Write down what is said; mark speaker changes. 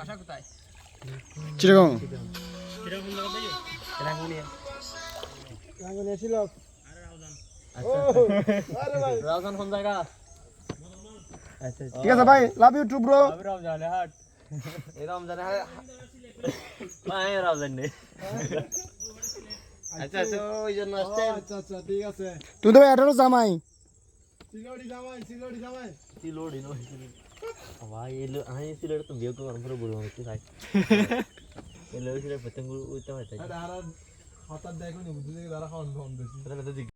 Speaker 1: বাসা কোথায়?
Speaker 2: চিটাগং।
Speaker 3: রাঙ্গুনিয়া ছিল।
Speaker 1: রাউজান কোন জায়গা?
Speaker 2: ঠিক আছে ভাই, লাভ ইউ টু ব্রো।
Speaker 1: রাউজানে হাট। এই রাউজানে হাট। মাই রাউজান নেই। আচ্ছা আচ্ছা ওই জন্য আসছে।
Speaker 3: আচ্ছা আচ্ছা ঠিক আছে।
Speaker 2: তুমি তো ভাই 18 জামাই।
Speaker 3: সিলোড়ি জামাই।
Speaker 1: সিলোড়ি নয়। ভাই এলো আমি সিলোড়ি তো বিয়ে করব পুরো বুড়ো হচ্ছে ভাই। এলো সিলোড়ি পতঙ্গ উইতে হয় তাই।
Speaker 3: আরে আর হঠাৎ দেখো নি বুঝলি দাঁড়া খাওয়ান বেশি।